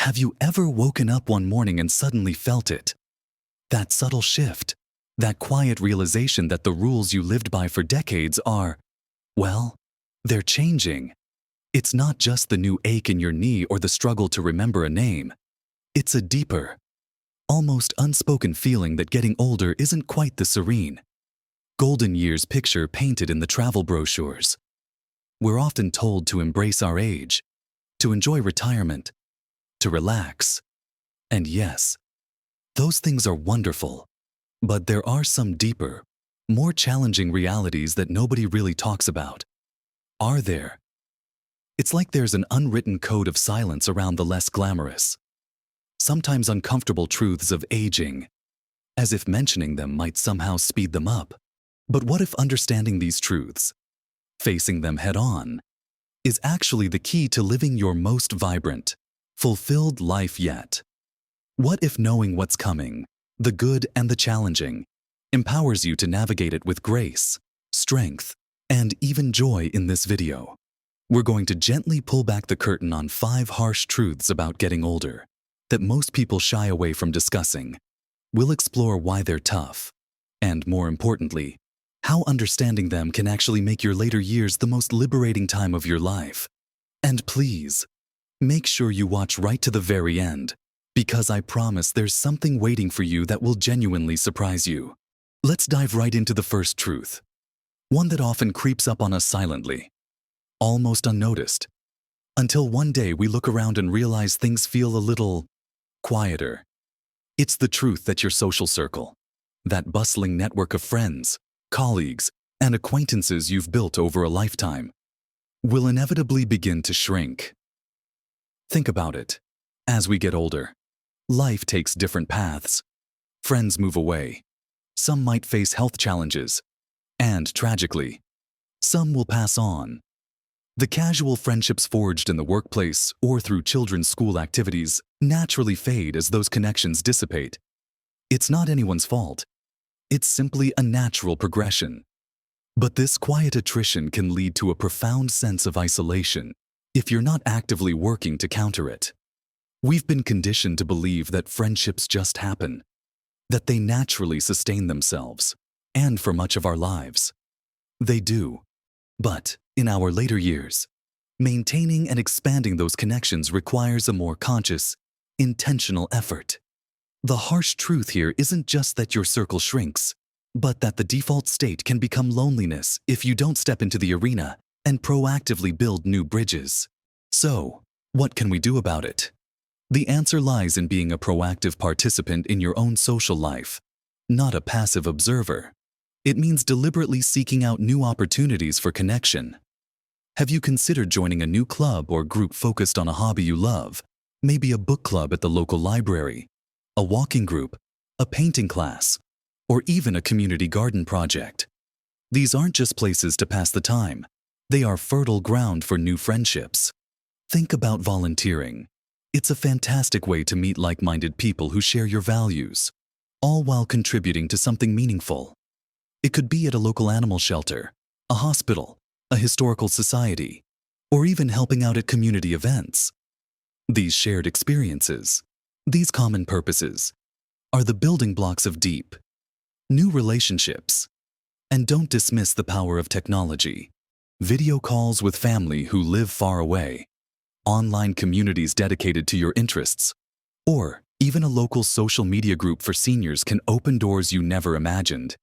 Have you ever woken up one morning and suddenly felt it? That subtle shift, that quiet realization that the rules you lived by for decades are, well, they're changing. It's not just the new ache in your knee or the struggle to remember a name. It's a deeper, almost unspoken feeling that getting older isn't quite the serene, golden years picture painted in the travel brochures. We're often told to embrace our age, to enjoy retirement, to relax. And yes, those things are wonderful, but there are some deeper, more challenging realities that nobody really talks about. Are there? It's like there's an unwritten code of silence around the less glamorous, sometimes uncomfortable truths of aging, as if mentioning them might somehow speed them up. But what if understanding these truths, facing them head-on, is actually the key to living your most vibrant, fulfilled life yet? What if knowing what's coming, the good and the challenging, empowers you to navigate it with grace, strength, and even joy? In this video, we're going to gently pull back the curtain on 5 harsh truths about getting older that most people shy away from discussing. We'll explore why they're tough, and more importantly, how understanding them can actually make your later years the most liberating time of your life. And please, make sure you watch right to the very end, because I promise there's something waiting for you that will genuinely surprise you. Let's dive right into the first truth, one that often creeps up on us silently, almost unnoticed, until one day we look around and realize things feel a little quieter. It's the truth that your social circle, that bustling network of friends, colleagues, and acquaintances you've built over a lifetime, will inevitably begin to shrink. Think about it. As we get older, life takes different paths. Friends move away. Some might face health challenges. And tragically, some will pass on. The casual friendships forged in the workplace or through children's school activities naturally fade as those connections dissipate. It's not anyone's fault. It's simply a natural progression. But this quiet attrition can lead to a profound sense of isolation if you're not actively working to counter it. We've been conditioned to believe that friendships just happen, that they naturally sustain themselves, and for much of our lives, they do. But in our later years, maintaining and expanding those connections requires a more conscious, intentional effort. The harsh truth here isn't just that your circle shrinks, but that the default state can become loneliness if you don't step into the arena and proactively build new bridges. So, what can we do about it? The answer lies in being a proactive participant in your own social life, not a passive observer. It means deliberately seeking out new opportunities for connection. Have you considered joining a new club or group focused on a hobby you love? Maybe a book club at the local library, a walking group, a painting class, or even a community garden project. These aren't just places to pass the time. They are fertile ground for new friendships. Think about volunteering. It's a fantastic way to meet like-minded people who share your values, all while contributing to something meaningful. It could be at a local animal shelter, a hospital, a historical society, or even helping out at community events. These shared experiences, these common purposes, are the building blocks of deep, new relationships. And don't dismiss the power of technology. Video calls with family who live far away, online communities dedicated to your interests, or even a local social media group for seniors can open doors you never imagined.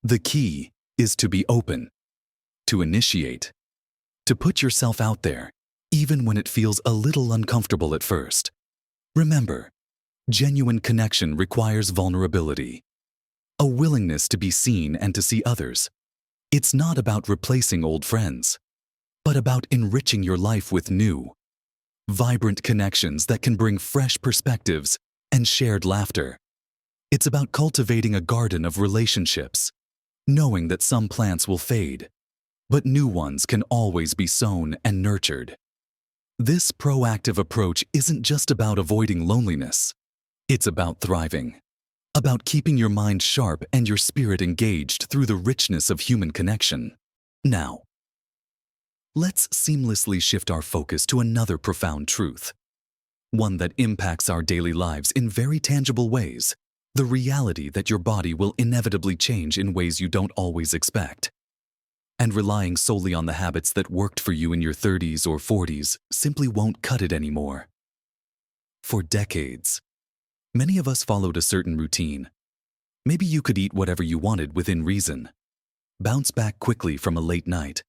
The key is to be open, to initiate, to put yourself out there, even when it feels a little uncomfortable at first. Remember, genuine connection requires vulnerability, a willingness to be seen and to see others. It's not about replacing old friends, but about enriching your life with new, vibrant connections that can bring fresh perspectives and shared laughter. It's about cultivating a garden of relationships, knowing that some plants will fade, but new ones can always be sown and nurtured. This proactive approach isn't just about avoiding loneliness. It's about thriving, about keeping your mind sharp and your spirit engaged through the richness of human connection. Now, let's seamlessly shift our focus to another profound truth. one that impacts our daily lives in very tangible ways, the reality that your body will inevitably change in ways you don't always expect. And relying solely on the habits that worked for you in your 30s or 40s simply won't cut it anymore. For decades, many of us followed a certain routine. Maybe you could eat whatever you wanted within reason, bounce back quickly from a late night,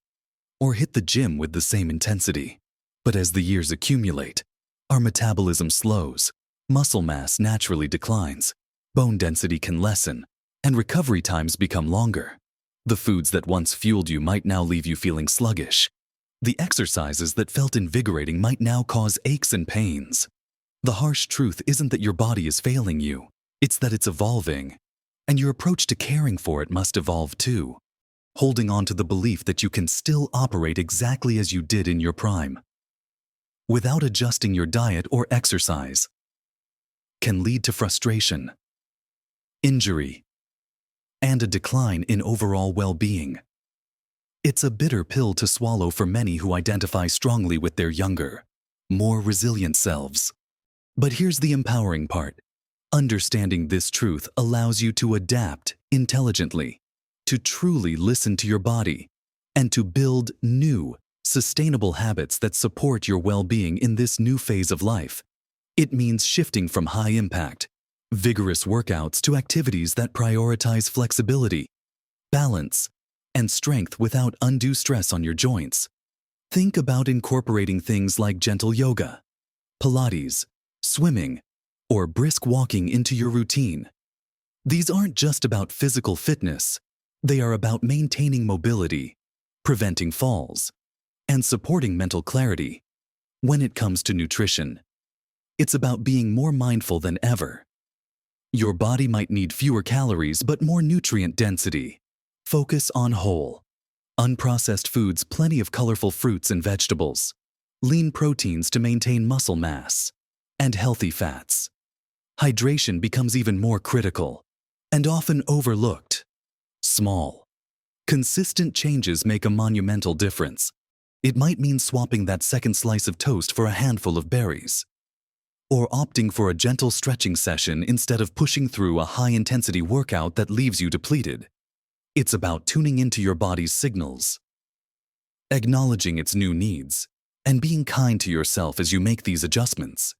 or hit the gym with the same intensity. But as the years accumulate, our metabolism slows, muscle mass naturally declines, bone density can lessen, and recovery times become longer. The foods that once fueled you might now leave you feeling sluggish. The exercises that felt invigorating might now cause aches and pains. The harsh truth isn't that your body is failing you, it's that it's evolving. And your approach to caring for it must evolve too, holding on to the belief that you can still operate exactly as you did in your prime, without adjusting your diet or exercise, can lead to frustration, injury, and a decline in overall well-being. It's a bitter pill to swallow for many who identify strongly with their younger, more resilient selves. But here's the empowering part. Understanding this truth allows you to adapt intelligently, to truly listen to your body, and to build new, sustainable habits that support your well-being in this new phase of life. It means shifting from high-impact, vigorous workouts to activities that prioritize flexibility, balance, and strength without undue stress on your joints. Think about incorporating things like gentle yoga, Pilates, swimming, or brisk walking into your routine. These aren't just about physical fitness, they are about maintaining mobility, preventing falls, and supporting mental clarity. When it comes to nutrition, it's about being more mindful than ever. Your body might need fewer calories but more nutrient density. Focus on whole, unprocessed foods, plenty of colorful fruits and vegetables, lean proteins to maintain muscle mass, and healthy fats. Hydration becomes even more critical and often overlooked. Small, consistent changes make a monumental difference. It might mean swapping that second slice of toast for a handful of berries, or opting for a gentle stretching session instead of pushing through a high-intensity workout that leaves you depleted. It's about tuning into your body's signals, acknowledging its new needs, and being kind to yourself as you make these adjustments.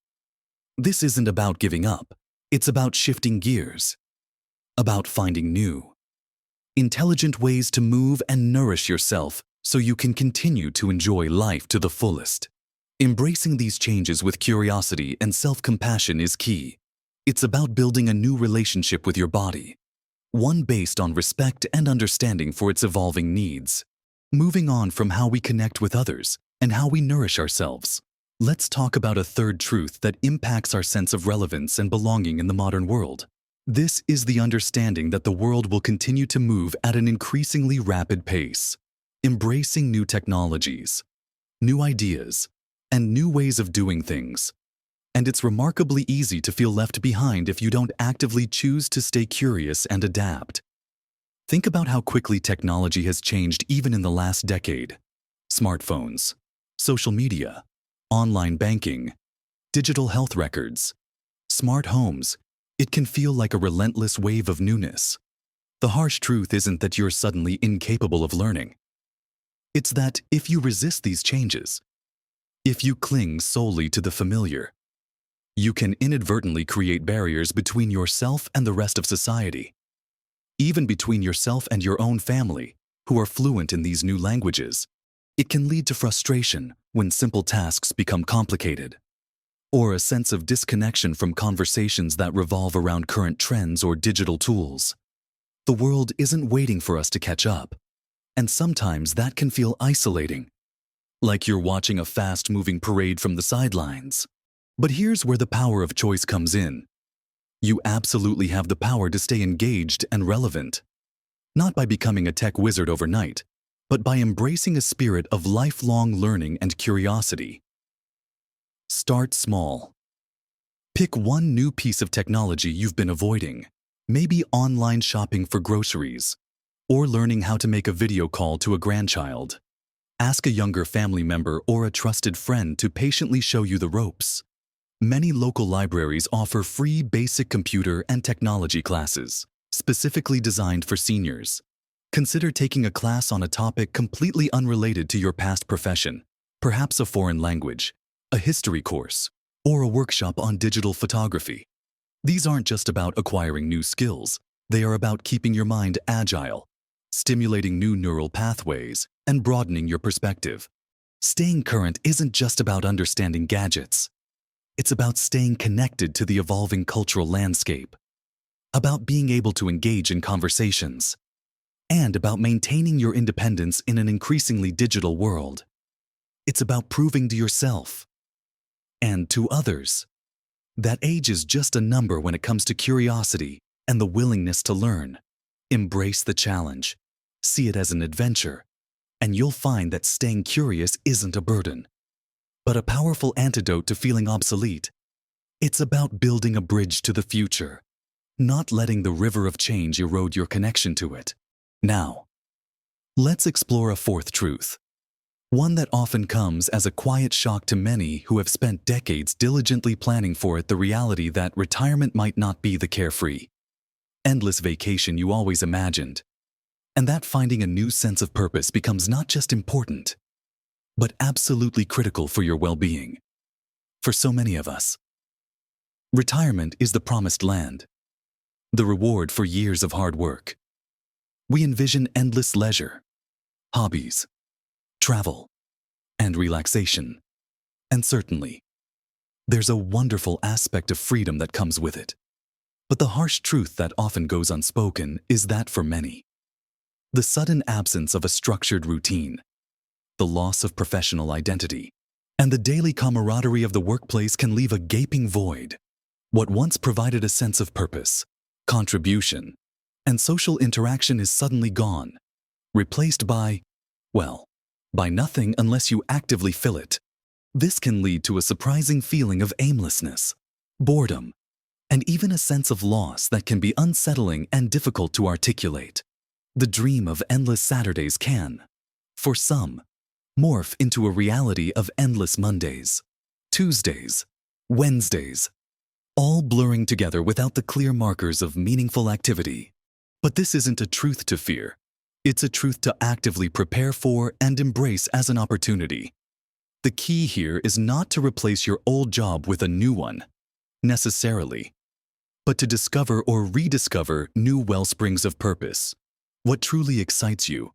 This isn't about giving up, it's about shifting gears, about finding new, intelligent ways to move and nourish yourself so you can continue to enjoy life to the fullest. Embracing these changes with curiosity and self-compassion is key. It's about building a new relationship with your body, one based on respect and understanding for its evolving needs. Moving on from how we connect with others and how we nourish ourselves, let's talk about a third truth that impacts our sense of relevance and belonging in the modern world. This is the understanding that the world will continue to move at an increasingly rapid pace, embracing new technologies, new ideas, and new ways of doing things. And it's remarkably easy to feel left behind if you don't actively choose to stay curious and adapt. Think about how quickly technology has changed even in the last decade. Smartphones, social media, online banking, digital health records, smart homes. It can feel like a relentless wave of newness. The harsh truth isn't that you're suddenly incapable of learning. It's that if you resist these changes, if you cling solely to the familiar, you can inadvertently create barriers between yourself and the rest of society, even between yourself and your own family, who are fluent in these new languages. It can lead to frustration when simple tasks become complicated, or a sense of disconnection from conversations that revolve around current trends or digital tools. The world isn't waiting for us to catch up, and sometimes that can feel isolating, like you're watching a fast-moving parade from the sidelines. But here's where the power of choice comes in. You absolutely have the power to stay engaged and relevant, not by becoming a tech wizard overnight, but by embracing a spirit of lifelong learning and curiosity. Start small. Pick one new piece of technology you've been avoiding, maybe online shopping for groceries, or learning how to make a video call to a grandchild. Ask a younger family member or a trusted friend to patiently show you the ropes. Many local libraries offer free basic computer and technology classes, specifically designed for seniors. Consider taking a class on a topic completely unrelated to your past profession, perhaps a foreign language, a history course, or a workshop on digital photography. These aren't just about acquiring new skills, they are about keeping your mind agile, stimulating new neural pathways, and broadening your perspective. Staying current isn't just about understanding gadgets. It's about staying connected to the evolving cultural landscape, about being able to engage in conversations, and about maintaining your independence in an increasingly digital world. It's about proving to yourself and to others that age is just a number when it comes to curiosity and the willingness to learn. Embrace the challenge, see it as an adventure, and you'll find that staying curious isn't a burden, but a powerful antidote to feeling obsolete. It's about building a bridge to the future, not letting the river of change erode your connection to it. Now, let's explore a fourth truth, one that often comes as a quiet shock to many who have spent decades diligently planning for it: the reality that retirement might not be the carefree, endless vacation you always imagined, and that finding a new sense of purpose becomes not just important, but absolutely critical for your well-being. For so many of us, retirement is the promised land, the reward for years of hard work. We envision endless leisure, hobbies, travel, and relaxation. And certainly, there's a wonderful aspect of freedom that comes with it. But the harsh truth that often goes unspoken is that for many, the sudden absence of a structured routine, the loss of professional identity, and the daily camaraderie of the workplace can leave a gaping void. What once provided a sense of purpose, contribution, and social interaction is suddenly gone, replaced by, well, by nothing unless you actively fill it. This can lead to a surprising feeling of aimlessness, boredom, and even a sense of loss that can be unsettling and difficult to articulate. The dream of endless Saturdays can, for some, morph into a reality of endless Mondays, Tuesdays, Wednesdays, all blurring together without the clear markers of meaningful activity. But this isn't a truth to fear. It's a truth to actively prepare for and embrace as an opportunity. The key here is not to replace your old job with a new one, necessarily, but to discover or rediscover new wellsprings of purpose. What truly excites you?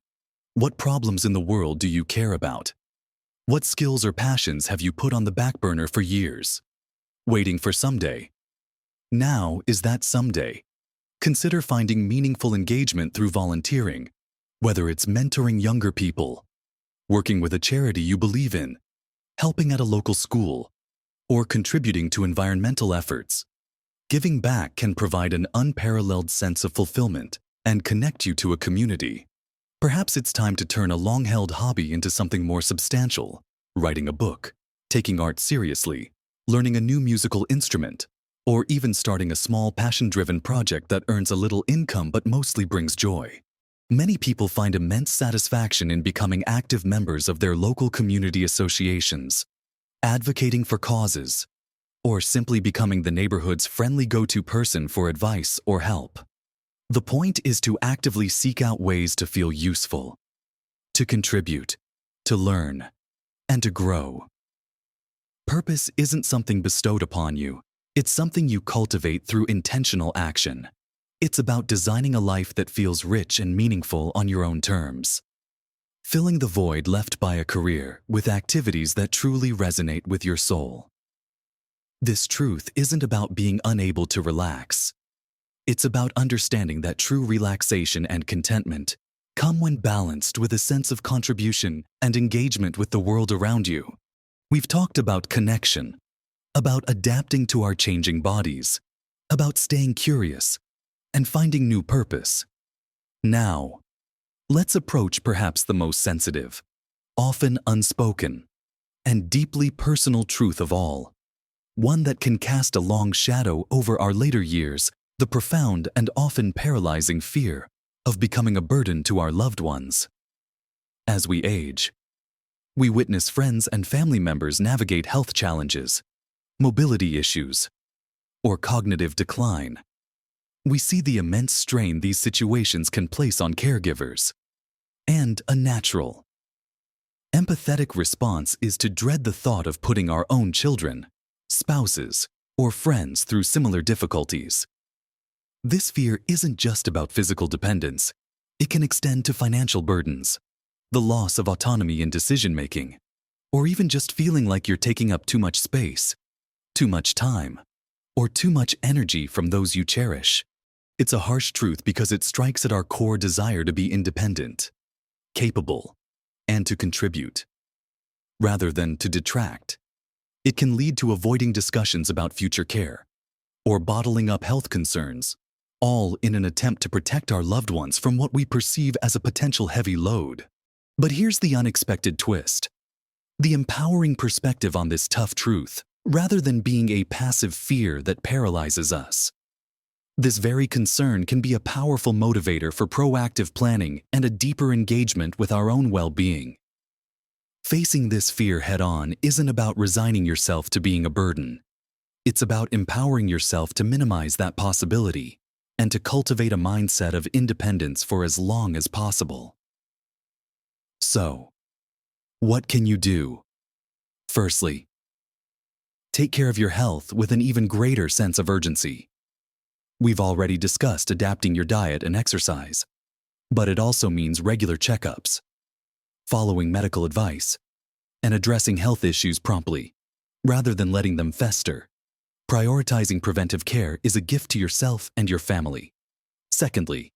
What problems in the world do you care about? What skills or passions have you put on the back burner for years, waiting for someday? Now is that someday. Consider finding meaningful engagement through volunteering, whether it's mentoring younger people, working with a charity you believe in, helping at a local school, or contributing to environmental efforts. Giving back can provide an unparalleled sense of fulfillment and connect you to a community. Perhaps it's time to turn a long-held hobby into something more substantial: writing a book, taking art seriously, learning a new musical instrument, or even starting a small passion-driven project that earns a little income but mostly brings joy. Many people find immense satisfaction in becoming active members of their local community associations, advocating for causes, or simply becoming the neighborhood's friendly go-to person for advice or help. The point is to actively seek out ways to feel useful, to contribute, to learn, and to grow. Purpose isn't something bestowed upon you. It's something you cultivate through intentional action. It's about designing a life that feels rich and meaningful on your own terms, filling the void left by a career with activities that truly resonate with your soul. This truth isn't about being unable to relax. It's about understanding that true relaxation and contentment come when balanced with a sense of contribution and engagement with the world around you. We've talked about connection, about adapting to our changing bodies, about staying curious, and finding new purpose. Now, let's approach perhaps the most sensitive, often unspoken, and deeply personal truth of all, one that can cast a long shadow over our later years: the profound and often paralyzing fear of becoming a burden to our loved ones. As we age, we witness friends and family members navigate health challenges, mobility issues, or cognitive decline. We see the immense strain these situations can place on caregivers. And a natural, empathetic response is to dread the thought of putting our own children, spouses, or friends through similar difficulties. This fear isn't just about physical dependence. It can extend to financial burdens, the loss of autonomy in decision-making, or even just feeling like you're taking up too much space, too much time, or too much energy from those you cherish. It's a harsh truth because it strikes at our core desire to be independent, capable, and to contribute, rather than to detract. It can lead to avoiding discussions about future care, or bottling up health concerns, all in an attempt to protect our loved ones from what we perceive as a potential heavy load. But here's the unexpected twist. The empowering perspective on this tough truth, rather than being a passive fear that paralyzes us. This very concern can be a powerful motivator for proactive planning and a deeper engagement with our own well-being. Facing this fear head-on isn't about resigning yourself to being a burden. It's about empowering yourself to minimize that possibility and to cultivate a mindset of independence for as long as possible. So, what can you do? Firstly, take care of your health with an even greater sense of urgency. We've already discussed adapting your diet and exercise, but it also means regular checkups, following medical advice, and addressing health issues promptly, rather than letting them fester. Prioritizing preventive care is a gift to yourself and your family. Secondly,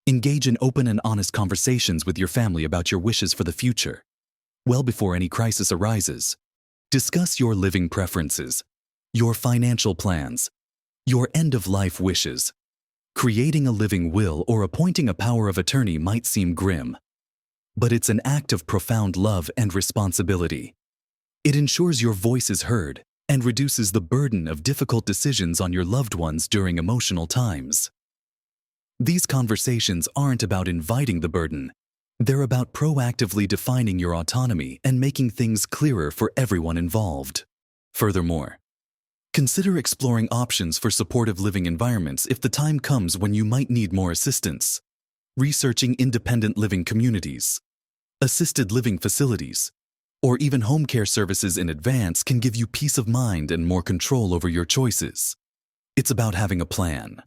engage in open and honest conversations with your family about your wishes for the future. Well before any crisis arises, discuss your living preferences, your financial plans, your end-of-life wishes. Creating a living will or appointing a power of attorney might seem grim, but it's an act of profound love and responsibility. It ensures your voice is heard and reduces the burden of difficult decisions on your loved ones during emotional times. These conversations aren't about inviting the burden. They're about proactively defining your autonomy and making things clearer for everyone involved. Furthermore, consider exploring options for supportive living environments if the time comes when you might need more assistance. Researching independent living communities, assisted living facilities, or even home care services in advance can give you peace of mind and more control over your choices. It's about having a plan,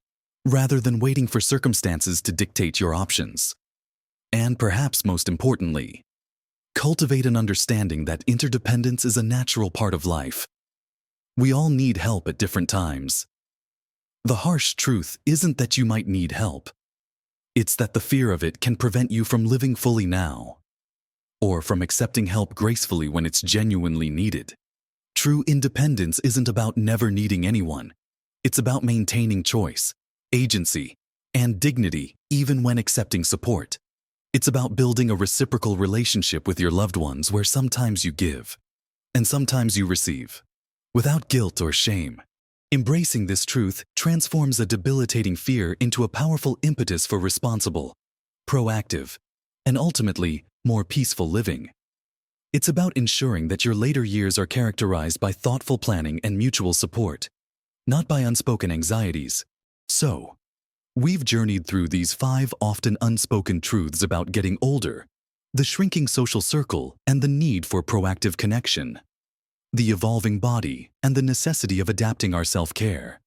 rather than waiting for circumstances to dictate your options. And perhaps most importantly, cultivate an understanding that interdependence is a natural part of life. We all need help at different times. The harsh truth isn't that you might need help. It's that the fear of it can prevent you from living fully now, or from accepting help gracefully when it's genuinely needed. True independence isn't about never needing anyone. It's about maintaining choice, agency, and dignity even when accepting support. It's about building a reciprocal relationship with your loved ones where sometimes you give, and sometimes you receive, without guilt or shame. Embracing this truth transforms a debilitating fear into a powerful impetus for responsible, proactive, and ultimately, more peaceful living. It's about ensuring that your later years are characterized by thoughtful planning and mutual support, not by unspoken anxieties. So, we've journeyed through these 5 often unspoken truths about getting older, the shrinking social circle and the need for proactive connection, the evolving body and the necessity of adapting our self-care,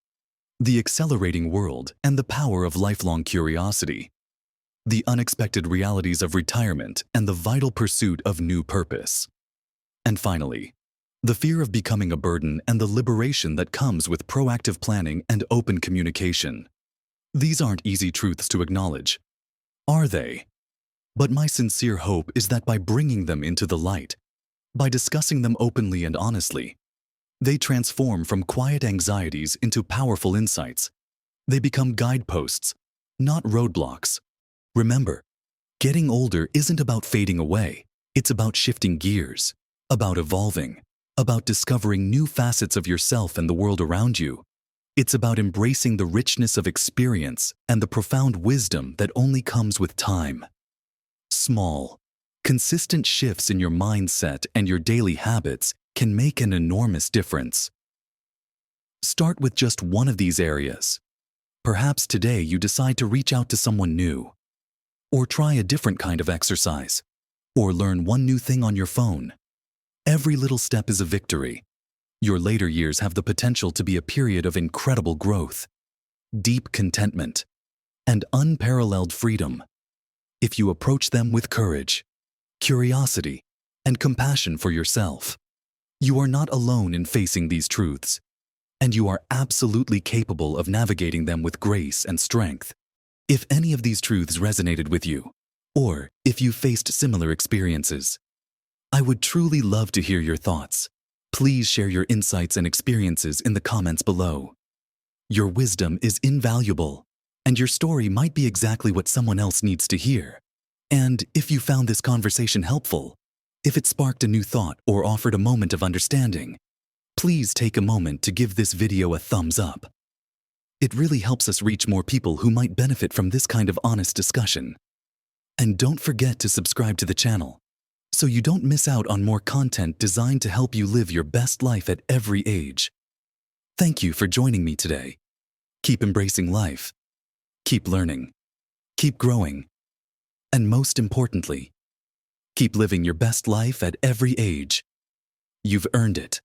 the accelerating world and the power of lifelong curiosity, the unexpected realities of retirement and the vital pursuit of new purpose. And finally, the fear of becoming a burden and the liberation that comes with proactive planning and open communication. These aren't easy truths to acknowledge, are they? But my sincere hope is that by bringing them into the light, by discussing them openly and honestly, they transform from quiet anxieties into powerful insights. They become guideposts, not roadblocks. Remember, getting older isn't about fading away. It's about shifting gears, about evolving, about discovering new facets of yourself and the world around you. It's about embracing the richness of experience and the profound wisdom that only comes with time. Small, consistent shifts in your mindset and your daily habits can make an enormous difference. Start with just one of these areas. Perhaps today you decide to reach out to someone new, or try a different kind of exercise, or learn one new thing on your phone. Every little step is a victory. Your later years have the potential to be a period of incredible growth, deep contentment, and unparalleled freedom. If you approach them with courage, curiosity, and compassion for yourself, you are not alone in facing these truths, and you are absolutely capable of navigating them with grace and strength. If any of these truths resonated with you, or if you faced similar experiences, I would truly love to hear your thoughts. Please share your insights and experiences in the comments below. Your wisdom is invaluable, and your story might be exactly what someone else needs to hear. And if you found this conversation helpful, if it sparked a new thought or offered a moment of understanding, please take a moment to give this video a thumbs up. It really helps us reach more people who might benefit from this kind of honest discussion. And don't forget to subscribe to the channel, so you don't miss out on more content designed to help you live your best life at every age. Thank you for joining me today. Keep embracing life, keep learning, keep growing, and most importantly, keep living your best life at every age. You've earned it.